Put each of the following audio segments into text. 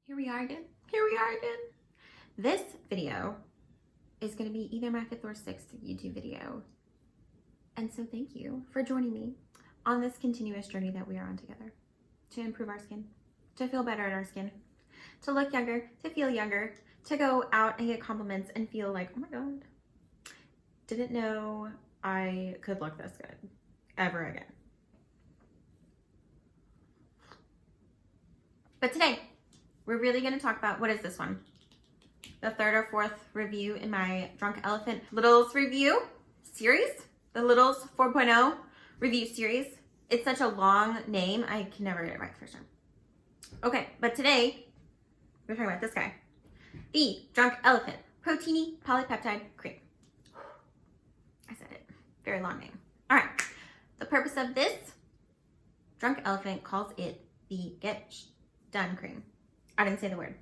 Here we are again. Here we are again. This video is going to be either my 5th or 6th YouTube video. And so thank you for joining me on this continuous journey that we are on together to improve our skin, to feel better in our skin, to look younger, to feel younger, to go out and get compliments and feel like, oh my God, didn't know I could look this good ever again. But today, we're really going to talk about, what is this one? The 3rd or 4th review in my Drunk Elephant Littles review series. The Littles 4.0 review series. It's such a long name, I can never get it right first time. Okay, but today, we're talking about this guy. The Drunk Elephant Proteiny Polypeptide Cream. I said it. Very long name. All right. The purpose of this, Drunk Elephant calls it the Get Done Cream. I didn't say the word.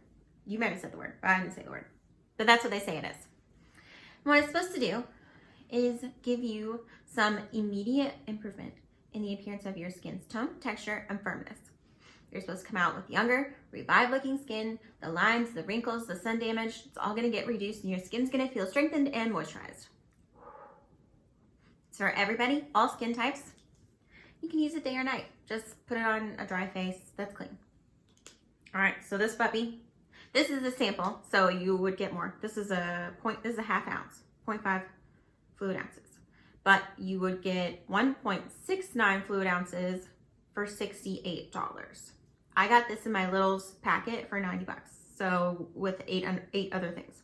You might have said the word, but I didn't say the word. But that's what they say it is. And what it's supposed to do is give you some immediate improvement in the appearance of your skin's tone, texture, and firmness. You're supposed to come out with younger, revived looking skin. The lines, the wrinkles, the sun damage, it's all going to get reduced and your skin's going to feel strengthened and moisturized. It's for everybody, all skin types. You can use it day or night. Just put it on a dry face that's clean. All right, so this puppy, this is a sample, so you would get more. This is a half ounce, 0.5 fluid ounces. But you would get 1.69 fluid ounces for $68. I got this in my Littles packet for 90 bucks. So with eight other things.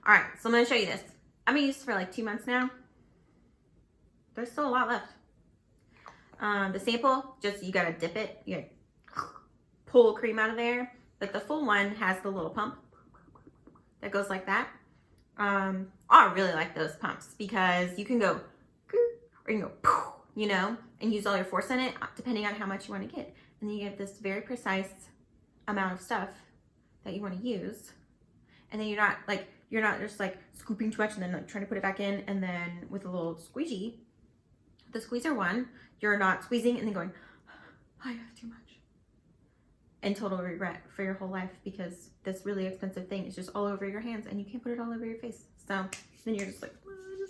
All right, so I'm gonna show you this. I've been used this for like 2 months now. There's still a lot left. The sample, just you gotta dip it. You gotta pull cream out of there, but the full one has the little pump that goes like that. I really like those pumps because you can go or you can go, you know, and use all your force in it depending on how much you want to get. And then you get this very precise amount of stuff that you want to use. And then you're not just like scooping too much and then like trying to put it back in. And then with a little squeegee, the squeezer one, you're not squeezing and then going, I have too much. And total regret for your whole life because this really expensive thing is just all over your hands and you can't put it all over your face. So then you're just like,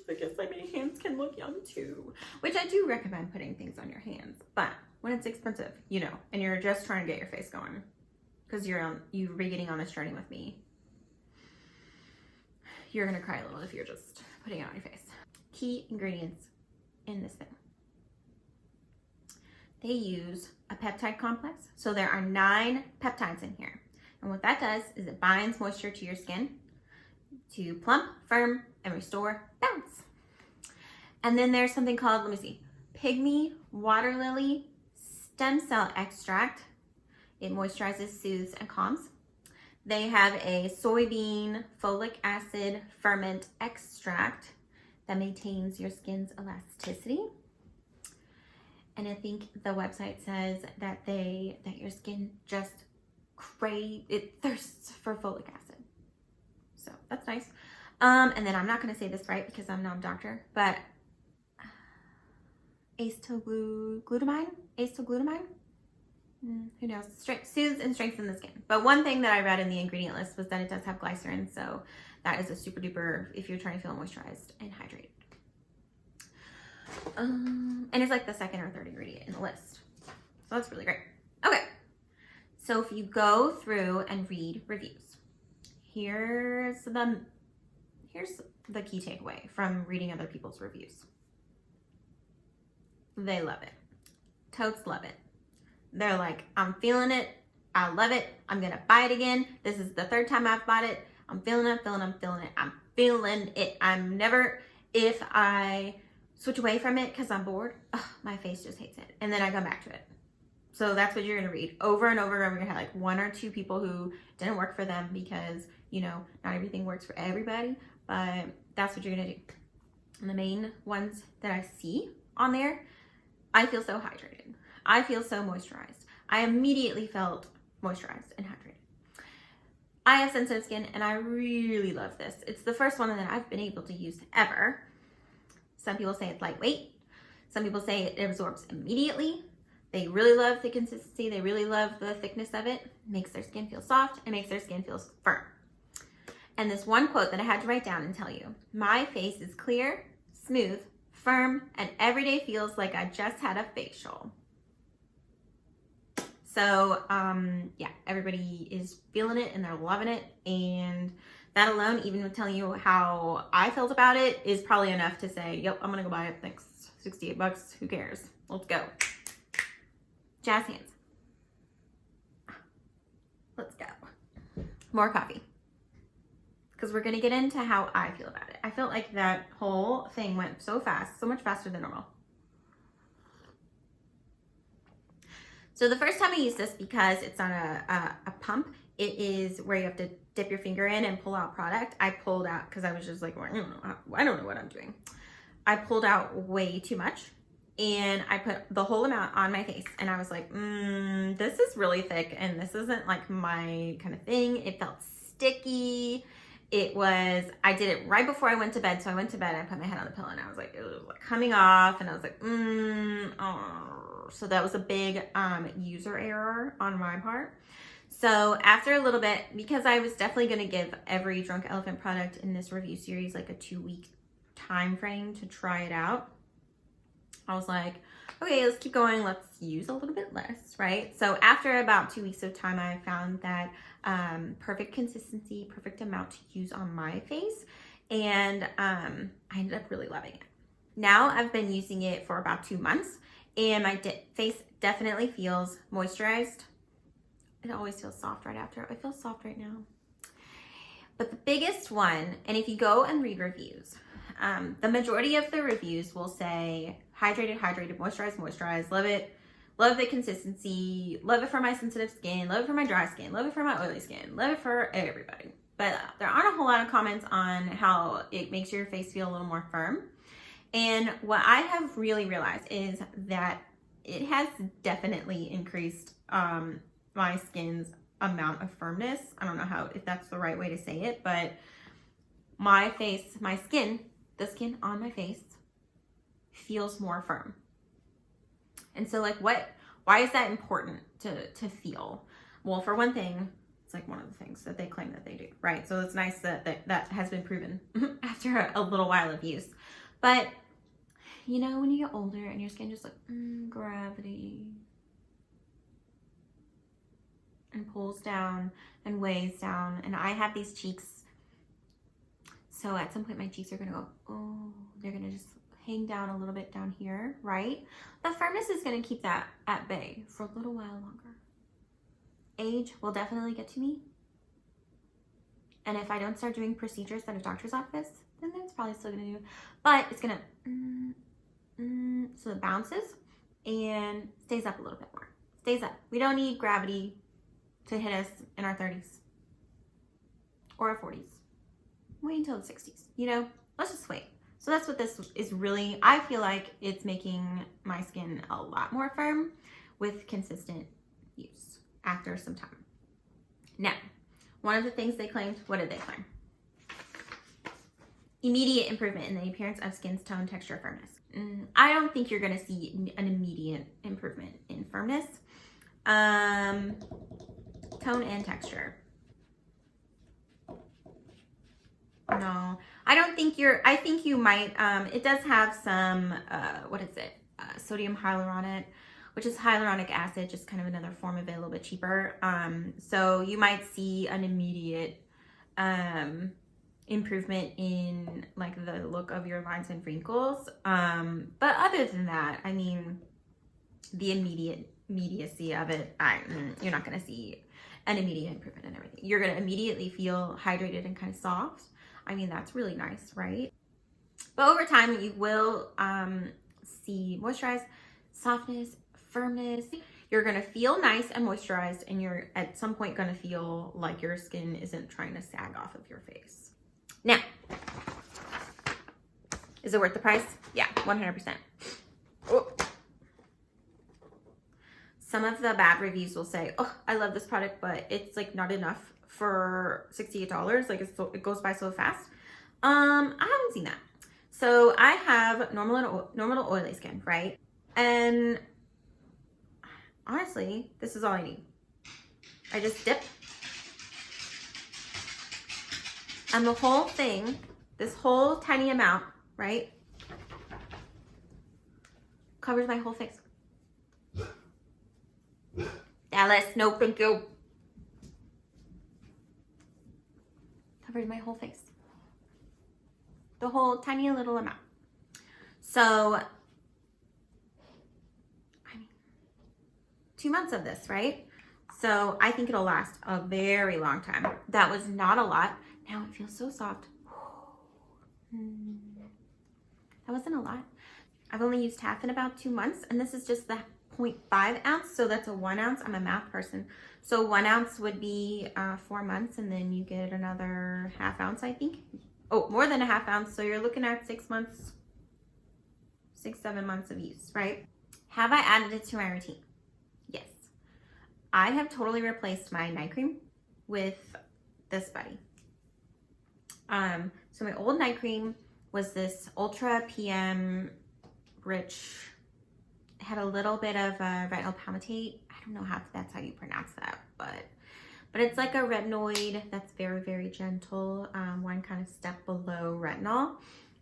I guess my hands can look young too. Which I do recommend putting things on your hands, but when it's expensive, you know, and you're just trying to get your face going because you're getting on this journey with me, you're gonna cry a little if you're just putting it on your face. Key ingredients in this thing. They use a peptide complex. So there are 9 peptides in here. And what that does is it binds moisture to your skin to plump, firm, and restore bounce. And then there's something called, let me see, Pygmy Water Lily Stem Cell Extract. It moisturizes, soothes, and calms. They have a soybean folic acid ferment extract that maintains your skin's elasticity. And I think the website says that your skin just thirsts for folic acid. So that's nice. And then I'm not going to say this right because I'm not a doctor, but acetylglutamine, who knows, soothes and strengthens the skin. But one thing that I read in the ingredient list was that it does have glycerin, so that is a super duper if you're trying to feel moisturized and hydrated. And it's like the 2nd or 3rd ingredient in the list. So that's really great. Okay. So if you go through and read reviews, here's the key takeaway from reading other people's reviews. They love it. Totes love it. They're like, I'm feeling it. I love it. I'm going to buy it again. This is the 3rd time I've bought it. I'm feeling it. I'm feeling it. I'm never, if I switch away from it because I'm bored, my face just hates it. And then I come back to it. So that's what you're going to read over and over and over. You're going to have like 1 or 2 people who didn't work for them because, you know, not everything works for everybody, but that's what you're going to do. And the main ones that I see on there, I feel so hydrated. I feel so moisturized. I immediately felt moisturized and hydrated. I have sensitive skin and I really love this. It's the first one that I've been able to use ever. Some people say it's lightweight. Some people say it absorbs immediately. They really love the consistency. They really love the thickness of it. It makes their skin feel soft. It makes their skin feel firm. And this one quote that I had to write down and tell you: my face is clear, smooth, firm, and every day feels like I just had a facial. So yeah, everybody is feeling it and they're loving it. And that alone, even with telling you how I felt about it, is probably enough to say, yep, I'm gonna go buy it. Thanks. 68 bucks. Who cares? Let's go. Jazz hands. Let's go. More coffee. Because we're going to get into how I feel about it. I felt like that whole thing went so fast, so much faster than normal. So the first time I used this, because it's on a pump, it is where you have to dip your finger in and pull out product. I pulled out, because I was just like, well, I don't know what I'm doing. I pulled out way too much. And I put the whole amount on my face, and I was like, this is really thick, and this isn't like my kind of thing. It felt sticky. I did it right before I went to bed. So I went to bed, I put my head on the pillow, and I was like, it was like coming off, and I was like, So that was a big user error on my part. So after a little bit, because I was definitely going to give every Drunk Elephant product in this review series like a 2-week time frame to try it out, I was like, okay, let's keep going. Let's use a little bit less, right? So after about 2 weeks of time, I found that perfect consistency, perfect amount to use on my face. And I ended up really loving it. Now I've been using it for about 2 months, and my face definitely feels moisturized. It always feels soft right after. I feel soft right now. But the biggest one, and if you go and read reviews, the majority of the reviews will say hydrated, hydrated, moisturized, moisturized, love it, love the consistency, love it for my sensitive skin, love it for my dry skin, love it for my oily skin, love it for everybody. But there aren't a whole lot of comments on how it makes your face feel a little more firm. And what I have really realized is that it has definitely increased my skin's amount of firmness. I don't know if that's the right way to say it, but my face, my skin, the skin on my face feels more firm. And so like why is that important to feel? Well, for one thing, it's like one of the things that they claim that they do, right? So it's nice that has been proven after a little while of use. But you know, when you get older and your skin just like gravity and pulls down and weighs down, and I have these cheeks, so at some point my cheeks are gonna go, oh, they're gonna just hang down a little bit down here, right? The firmness is gonna keep that at bay for a little while longer. Age will definitely get to me. And if I don't start doing procedures at a doctor's office, then it's probably still gonna do it. But it's gonna, so it bounces and stays up a little bit more. Stays up. We don't need gravity to hit us in our 30s or our 40s. Wait until the 60s, you know? Let's just wait. So that's what this is really, I feel like it's making my skin a lot more firm with consistent use after some time. Now, one of the things they claimed, what did they claim? Immediate improvement in the appearance of skin's tone, texture, firmness. I don't think you're gonna see an immediate improvement in firmness. Tone and texture. No, I don't think I think you might, it does have some, what is it? Sodium hyaluronic, which is hyaluronic acid, just kind of another form of it, a little bit cheaper. So you might see an immediate, improvement in like the look of your lines and wrinkles. But other than that, I mean, the immediacy of it, you're not going to see an immediate improvement in everything. You're going to immediately feel hydrated and kind of soft. I mean, that's really nice, right? But over time, you will see moisturized, softness, firmness. You're going to feel nice and moisturized, and you're at some point going to feel like your skin isn't trying to sag off of your face. Now, is it worth the price? Yeah, 100%. Oh. Some of the bad reviews will say, oh, I love this product, but it's like not enough for $68. Like it goes by so fast. I haven't seen that. So I have normal to oily skin, right? And honestly, this is all I need. I just dip. And the whole thing, this whole tiny amount, right, covers my whole face. Dallas, no thank you. Covers my whole face. The whole tiny little amount. So, I mean, 2 months of this, right? So I think it'll last a very long time. That was not a lot. Now it feels so soft. That wasn't a lot. I've only used half in about 2 months, and this is just the 0.5 ounce, so that's a 1 ounce. I'm a math person. So 1 ounce would be 4 months, and then you get another ½ ounce, I think. Oh, more than a ½ ounce, so you're looking at 6 months, 6-7 months of use, right? Have I added it to my routine? Yes. I have totally replaced my night cream with this buddy. So my old night cream was this Ultra PM Rich. It had a little bit of retinol palmitate. I don't know how that's how you pronounce that, but it's like a retinoid that's very, very gentle. One kind of step below retinol.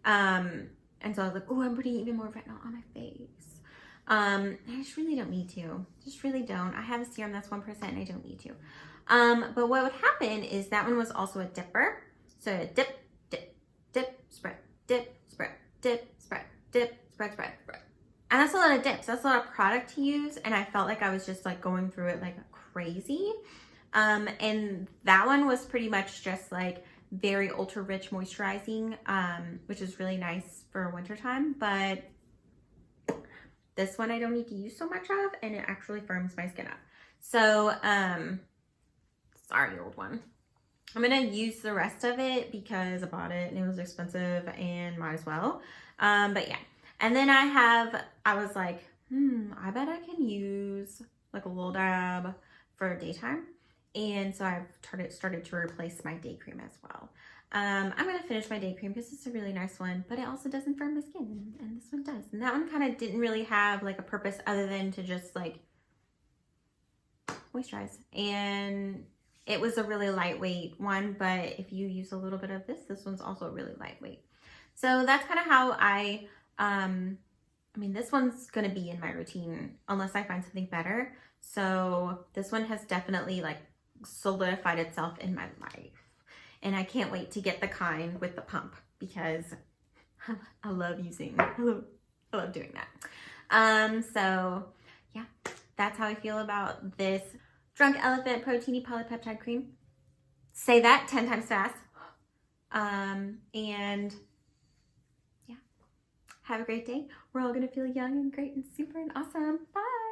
And so I was like, oh, I'm putting even more retinol on my face. I just really don't need to. Just really don't. I have a serum that's 1% and I don't need to. But what would happen is that one was also a dipper. So dip, dip, dip, spread, dip, spread, dip, spread, dip, spread, spread, spread. And that's a lot of dips. That's a lot of product to use. And I felt like I was just like going through it like crazy. And that one was pretty much just like very ultra rich moisturizing, which is really nice for wintertime. But this one I don't need to use so much of, and it actually firms my skin up. So, sorry, old one. I'm gonna use the rest of it because I bought it and it was expensive and might as well. But yeah. And then I was like, I bet I can use like a little dab for daytime. And so I've started to replace my day cream as well. I'm gonna finish my day cream because it's a really nice one, but it also doesn't firm my skin, and this one does. And that one kind of didn't really have like a purpose other than to just like moisturize. And it was a really lightweight one, but if you use a little bit of this one's also really lightweight. So that's kind of how I mean, this one's gonna be in my routine unless I find something better. So this one has definitely like solidified itself in my life. And I can't wait to get the kind with the pump because I love doing that. So yeah, that's how I feel about this Drunk Elephant Protein Polypeptide Cream. Say that 10 times fast. And yeah, have a great day. We're all gonna feel young and great and super and awesome. Bye.